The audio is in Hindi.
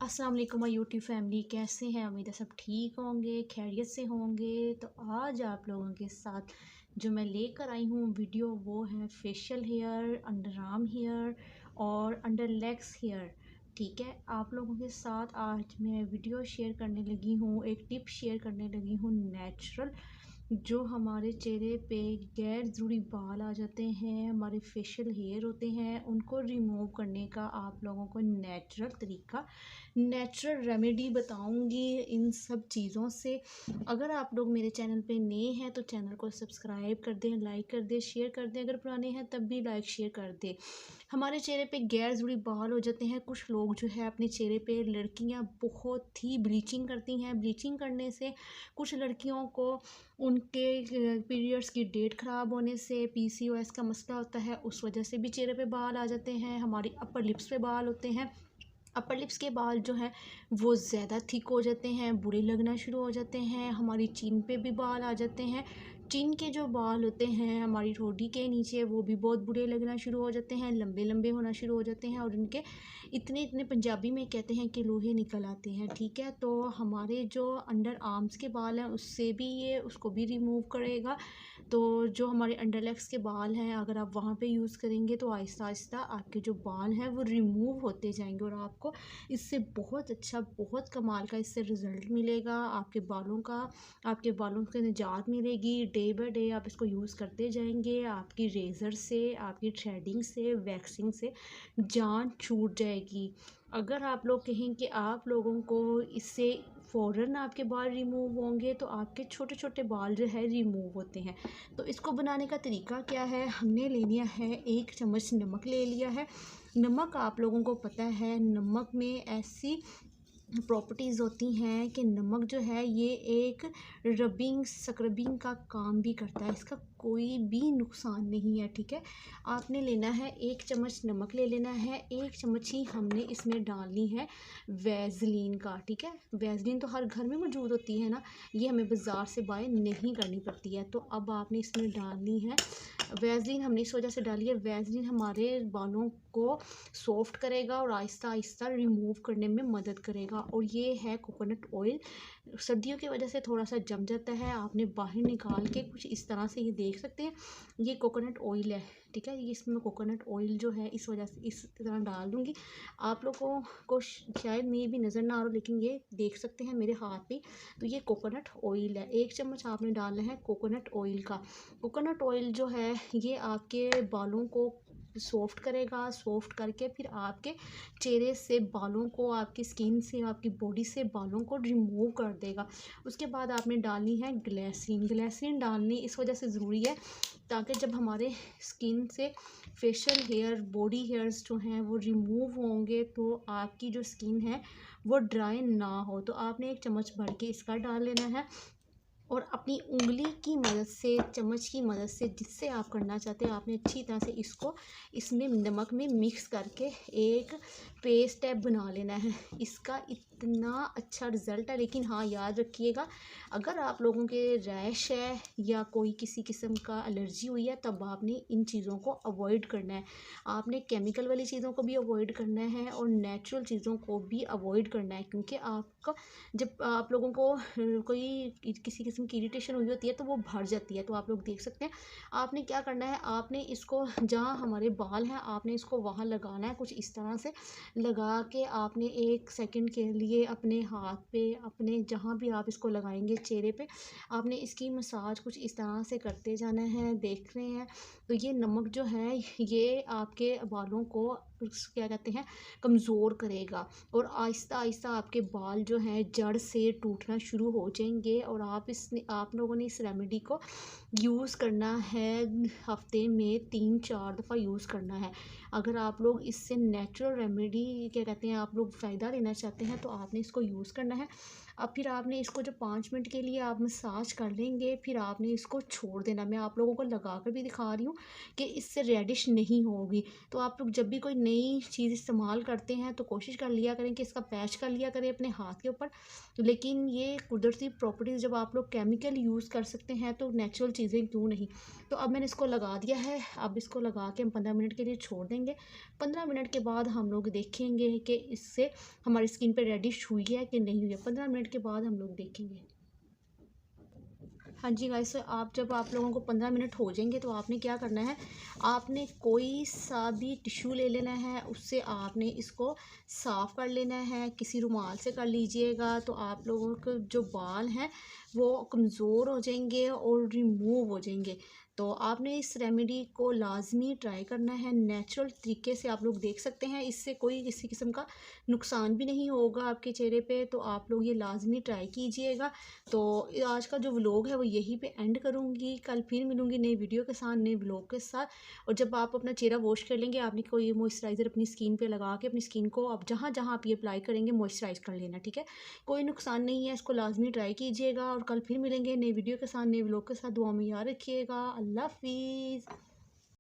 अस्सलाम वालेकुम माय यूट्यूब फैमिली, कैसे हैं? उम्मीद है सब ठीक होंगे, खैरियत से होंगे। तो आज आप लोगों के साथ जो मैं लेकर आई हूँ वीडियो, वो है facial hair, under arm hair और अंडर लेग्स हेयर। ठीक है, आप लोगों के साथ आज मैं वीडियो शेयर करने लगी हूँ, एक टिप शेयर करने लगी हूँ नेचुरल। जो हमारे चेहरे पे गैर ज़रूरी बाल आ जाते हैं, हमारे फेशियल हेयर होते हैं, उनको रिमूव करने का आप लोगों को नेचुरल तरीका, नेचुरल रेमेडी बताऊंगी इन सब चीज़ों से। अगर आप लोग मेरे चैनल पे नए हैं तो चैनल को सब्सक्राइब कर दें, लाइक कर दें, शेयर कर दें। अगर पुराने हैं तब भी लाइक शेयर कर दें। हमारे चेहरे पे गैर ज़रूरी बाल हो जाते हैं। कुछ लोग जो है अपने चेहरे पे, लड़कियां बहुत ही ब्लीचिंग करती हैं। ब्लीचिंग करने से कुछ लड़कियों को उनके पीरियड्स की डेट ख़राब होने से, पीसीओएस का मसला होता है, उस वजह से भी चेहरे पे बाल आ जाते हैं। हमारी अपर लिप्स पे बाल होते हैं। अपर लिप्स के बाल जो हैं वो ज़्यादा थिक हो जाते हैं, बुरे लगना शुरू हो जाते हैं। हमारी चिन पे भी बाल आ जाते हैं। चिन के जो बाल होते हैं हमारी ठोड़ी के नीचे, वो भी बहुत बुरे लगना शुरू हो जाते हैं, लंबे लंबे होना शुरू हो जाते हैं और इनके इतने इतने, पंजाबी में कहते हैं कि लोहे निकल आते हैं। ठीक है, तो हमारे जो अंडर आर्म्स के बाल हैं उससे भी ये उसको भी रिमूव करेगा। तो जो हमारे अंडर लेग्स के बाल हैं, अगर आप वहाँ पे यूज़ करेंगे तो आहिस्ता आहिस्ता आपके जो बाल हैं वो रिमूव होते जाएंगे और आपको इससे बहुत अच्छा, बहुत कमाल का इससे रिज़ल्ट मिलेगा। आपके बालों से निजात मिलेगी। डे बाय डे आप इसको यूज़ करते जाएंगे, आपकी रेज़र से, आपकी थ्रेडिंग से, वैक्सिंग से जान छूट जाएगी। अगर आप लोग कहें कि आप लोगों को इससे फ़ौरन आपके बाल रिमूव होंगे, तो आपके छोटे छोटे बाल जो है रिमूव होते हैं। तो इसको बनाने का तरीका क्या है? हमने ले लिया है 1 चम्मच नमक ले लिया है। नमक आप लोगों को पता है, नमक में ऐसी प्रॉपर्टीज़ होती हैं कि नमक जो है ये एक रबिंग स्क्रबिंग का काम भी करता है। इसका कोई भी नुकसान नहीं है। ठीक है, आपने लेना है 1 चम्मच नमक ले लेना है। 1 चम्मच ही हमने इसमें डालनी है वैसलीन का। ठीक है, वैसलीन तो हर घर में मौजूद होती है ना, ये हमें बाज़ार से बाय नहीं करनी पड़ती है। तो अब आपने इसमें डालनी है वैसलीन। हमने इस वजह से डाली है, वैसलीन हमारे बालों को सॉफ्ट करेगा और आहिस्ता आहिस्ता रिमूव करने में मदद करेगा। और ये है कोकोनट ऑयल। सर्दियों की वजह से थोड़ा सा जम जाता है, आपने बाहर निकाल के कुछ इस तरह से ये देख सकते हैं, ये कोकोनट ऑयल है। ठीक है, ये इसमें कोकोनट ऑयल जो है इस वजह से इस तरह डाल दूँगी। आप लोगों को शायद में भी नज़र ना आ रहा, लेकिन ये देख सकते हैं मेरे हाथ पे। तो ये कोकोनट ऑयल है। 1 चम्मच आपने डालना है कोकोनट ऑयल का। कोकोनट ऑयल जो है ये आपके बालों को सॉफ्ट करेगा। सॉफ्ट करके फिर आपके चेहरे से बालों को, आपकी स्किन से, आपकी बॉडी से बालों को रिमूव कर देगा। उसके बाद आपने डालनी है ग्लिसरीन। ग्लिसरीन डालनी इस वजह से ज़रूरी है ताकि जब हमारे स्किन से फेशियल हेयर, बॉडी हेयर्स जो हैं वो रिमूव होंगे तो आपकी जो स्किन है वो ड्राई ना हो। तो आपने 1 चम्मच भर के इसका डाल लेना है और अपनी उंगली की मदद से, चम्मच की मदद से, जिससे आप करना चाहते हैं, आपने अच्छी तरह से इसको इसमें नमक में मिक्स करके एक पेस्ट टाइप बना लेना है। इसका इतना अच्छा रिज़ल्ट है। लेकिन हाँ, याद रखिएगा, अगर आप लोगों के रैश है या कोई किसी किस्म का एलर्जी हुई है, तब आपने इन चीज़ों को अवॉइड करना है। आपने केमिकल वाली चीज़ों को भी अवॉइड करना है और नेचुरल चीज़ों को भी अवॉइड करना है, क्योंकि आपका जब आप लोगों को कोई किसी किस्म की इरिटेशन हुई होती है तो वो भर जाती है। तो आप लोग देख सकते हैं, आपने क्या करना है, आपने इसको जहाँ हमारे बाल हैं आपने इसको वहाँ लगाना है। कुछ इस तरह से लगा के आपने 1 सेकंड के लिए अपने हाथ पे, अपने जहाँ भी आप इसको लगाएंगे चेहरे पे, आपने इसकी मसाज कुछ इस तरह से करते जाना है। देख रहे हैं, तो ये नमक जो है ये आपके बालों को क्या कहते हैं, कमज़ोर करेगा और आहिस्ता आहिस्ता आपके बाल जो हैं जड़ से टूटना शुरू हो जाएंगे। और आप लोगों ने इस रेमेडी को यूज़ करना है, हफ्ते में 3-4 दफ़ा यूज़ करना है। अगर आप लोग इससे नेचुरल रेमेडी, क्या कहते हैं, आप लोग फ़ायदा लेना चाहते हैं तो आपने इसको यूज़ करना है। अब फिर आपने इसको जब 5 मिनट के लिए आप मसाज कर लेंगे, फिर आपने इसको छोड़ देना। मैं आप लोगों को लगा कर भी दिखा रही हूँ कि इससे रेडिश नहीं होगी। तो आप लोग जब भी कोई नई चीज़ इस्तेमाल करते हैं तो कोशिश कर लिया करें कि इसका पैच कर लिया करें अपने हाथ के ऊपर। लेकिन ये कुदरती प्रॉपर्टीज़, जब आप लोग केमिकल यूज़ कर सकते हैं तो नेचुरल चीज़ें क्यों नहीं। तो अब मैंने इसको लगा दिया है। अब इसको लगा के हम 15 मिनट के लिए छोड़ देंगे। 15 मिनट के बाद हम लोग देखेंगे कि इससे हमारी स्किन पे रेडिश हुई है कि नहीं हुई है। 15 मिनट के बाद हम लोग देखेंगे। हाँ जी गाइस, आप जब आप लोगों को 15 मिनट हो जाएंगे तो आपने क्या करना है, आपने कोई सा भी टिश्यू ले लेना है, उससे आपने इसको साफ़ कर लेना है। किसी रुमाल से कर लीजिएगा तो आप लोगों के जो बाल हैं वो कमज़ोर हो जाएंगे और रिमूव हो जाएंगे। तो आपने इस रेमेडी को लाजमी ट्राई करना है। नेचुरल तरीके से आप लोग देख सकते हैं, इससे कोई किसी किस्म का नुकसान भी नहीं होगा आपके चेहरे पे। तो आप लोग ये लाजमी ट्राई कीजिएगा। तो आज का जो व्लॉग है वो यहीं पे एंड करूँगी। कल फिर मिलूँगी नई वीडियो के साथ, नए व्लॉग के साथ। और जब आप अपना चेहरा वॉश कर लेंगे, आपने कोई मॉइस्चराइज़र अपनी स्किन पे लगा के अपनी स्किन को आप जहाँ जहाँ आप ये अप्लाई करेंगे मॉइस्चराइज़ कर लेना, ठीक है। कोई नुकसान नहीं है, इसको लाजमी ट्राई कीजिएगा। और कल फिर मिलेंगे नई वीडियो के साथ, नए व्लॉग के साथ। दुआ में याद रखिएगा। अल्लाह हाफिज़।